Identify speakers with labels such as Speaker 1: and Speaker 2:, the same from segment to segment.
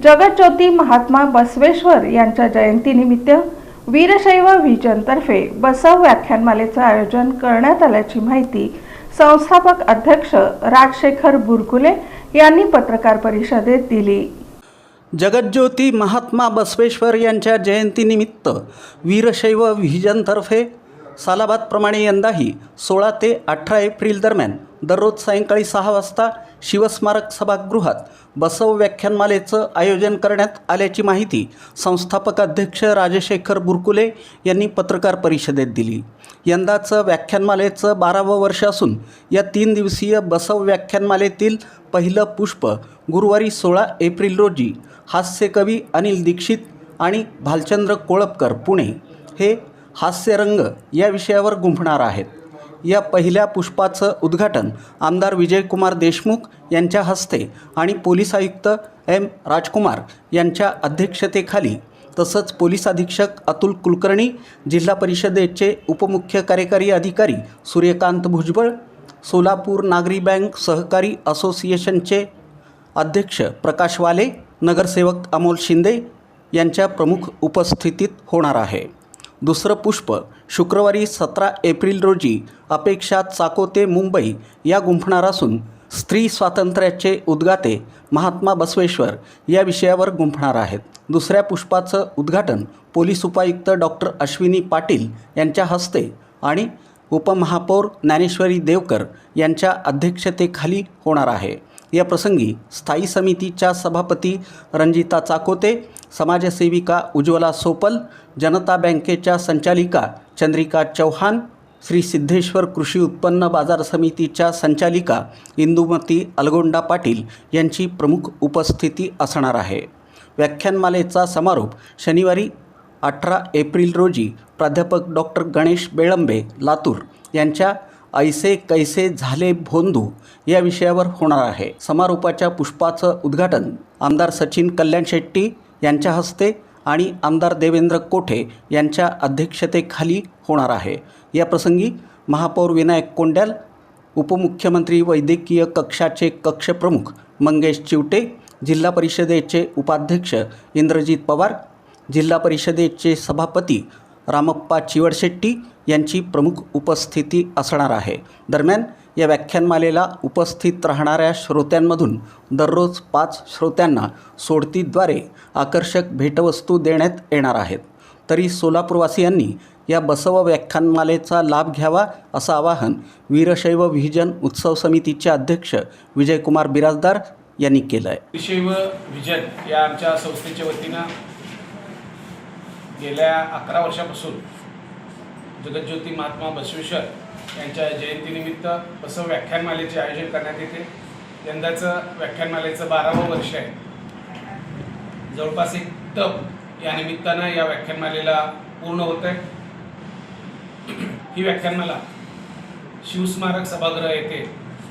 Speaker 1: जगज्योती महात्मा बसवेश्वर यांच्या जयंतीनिमित्त वीरशैव व्हिजनतर्फे बसव व्याख्यानमालेचे आयोजन करण्यात आल्याची माहिती संस्थापक अध्यक्ष राजशेखर बुरकुले यांनी पत्रकार परिषदेत दिली।
Speaker 2: जगज्योती महात्मा बसवेश्वर यांच्या जयंतीनिमित्त वीरशैव व्हिजनतर्फे सालाबादप्रमाणे यंदाही 16 ते 18 एप्रिल दरम्यान दररोज सायंकाळी 6 वाजता शिवस्मारक सभागृहात बसव व्याख्यानमालेचं आयोजन करण्यात आल्याची माहिती संस्थापक अध्यक्ष राजशेखर बुरकुले यांनी पत्रकार परिषदेत दिली। यंदाचं व्याख्यानमालेचं 12वं वर्ष असून या 3 दिवसीय बसव व्याख्यानमालेतील पहिलं पुष्प गुरुवारी 16 एप्रिल रोजी हास्यकवी अनिल दीक्षित आणि भालचंद्र कोळपकर पुणे हे हास्यरंग या विषयावर गुंफणार आहेत। या पहिल्या पुष्पाचं उद्घाटन आमदार विजयकुमार देशमुख यांच्या हस्ते आणि पोलीस आयुक्त एम राजकुमार यांच्या अध्यक्षतेखाली तसंच पोलीस अधीक्षक अतुल कुलकर्णी, जिल्हा परिषदेचे उपमुख्य कार्यकारी अधिकारी सूर्यकांत भुजबळ, सोलापूर नागरी बँक सहकारी असोसिएशनचे अध्यक्ष प्रकाश वाले, नगरसेवक अमोल शिंदे यांच्या प्रमुख उपस्थितीत होणार आहे। दुसरं पुष्प शुक्रवारी 17 एप्रिल रोजी अपेक्षा चाकोते मुंबई या गुंफणार असून स्त्री स्वातंत्र्याचे उद्गाते महात्मा बसवेश्वर या विषयावर गुंफणार आहेत। दुसऱ्या पुष्पाचं उद्घाटन पोलीस उपायुक्त डॉक्टर अश्विनी पाटील यांच्या हस्ते आणि उपमहापौर ज्ञानेश्वरी देवकर यांच्या अध्यक्षतेखाली होणार आहे। या प्रसंगी स्थायी समितीच्या सभापती रंजिता चाकोते, समाजसेविका उज्ज्वला सोपल, जनता बँकेच्या संचालिका चंद्रिका चौहान, श्री सिद्धेश्वर कृषी उत्पन्न बाजार समितीच्या संचालिका इंदुमती अलगोंडा पाटील यांची प्रमुख उपस्थिती असणार आहे। व्याख्यानमालेचा समारोप शनिवारी 18 एप्रिल रोजी प्राध्यापक डॉक्टर गणेश बेळंबे लातूर यांच्या ऐसे कैसे झाले भोंदू या विषयावर होणार आहे। समारोपाच्या पुष्पाचं उद्घाटन आमदार सचिन कल्याण शेट्टी यांच्या हस्ते आणि आमदार देवेंद्र कोठे यांच्या अध्यक्षतेखाली होणार आहे। या प्रसंगी महापौर विनायक कोंड्याल, उपमुख्यमंत्री वैद्यकीय कक्षाचे कक्षप्रमुख मंगेश चिवटे, जिल्हा परिषदेचे उपाध्यक्ष इंद्रजित पवार, जिल्हा परिषदेचे सभापती रामप्पा चिवडशेट्टी यांची प्रमुख उपस्थिती असणार आहे। दरम्यान या व्याख्यानमालेला उपस्थित राहणाऱ्या श्रोत्यांमधून दररोज 5 श्रोत्यांना सोडतीद्वारे आकर्षक भेटवस्तू देण्यात येणार आहेत। तरी सोलापूरवासियांनी या बसव व्याख्यानमालेचा लाभ घ्यावा असं आवाहन वीरशैव व्हिजन उत्सव समितीचे अध्यक्ष विजयकुमार बिराजदार यांनी केलं आहे।
Speaker 3: वीरशैव व्हिजन या आमच्या संस्थेच्या वतीनं गेल्या 11 वर्षापासून जगज्योती महात्मा बसवेश्वर यांच्या जयंतीनिमित्त बसव व्याख्यानमालेचे आयोजन करण्यात येते। यंदाचं व्याख्यानमालेचं 12वं वर्ष आहे। जवळपास एक तप या निमित्तानं या व्याख्यानमालेला पूर्ण होत आहे। ही व्याख्यानमाला शिवस्मारक सभागृह येथे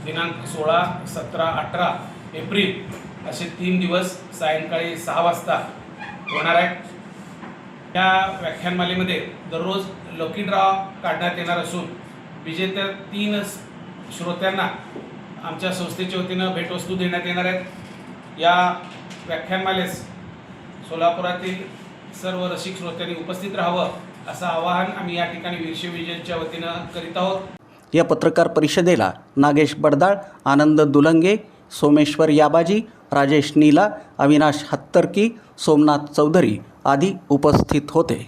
Speaker 3: दिनांक 16, 17, 18 एप्रिल असे 3 दिवस सायंकाळी 6 वाजता होणार आहे। या व्याख्यानमालेमध्ये दररोज लकी ड्रॉ काढण्यात येणार असून विजेत्या 3 श्रोत्यांना आमच्या संस्थेच्या वतीनं भेटवस्तू देण्यात येणार आहेत। या व्याख्यानमालेस सोलापुरातील सर्व रसिक श्रोत्यांनी उपस्थित राहावं असं आवाहन आम्ही या ठिकाणी वीरशैव व्हिजनच्या वतीनं करीत आहोत।
Speaker 2: या पत्रकार परिषदेला नागेश बडदाळ, आनंद दुलंगे, सोमेश्वर याबाजी, राजेश नीला, अविनाश हत्तरकी, सोमनाथ चौधरी आदी उपस्थित होते।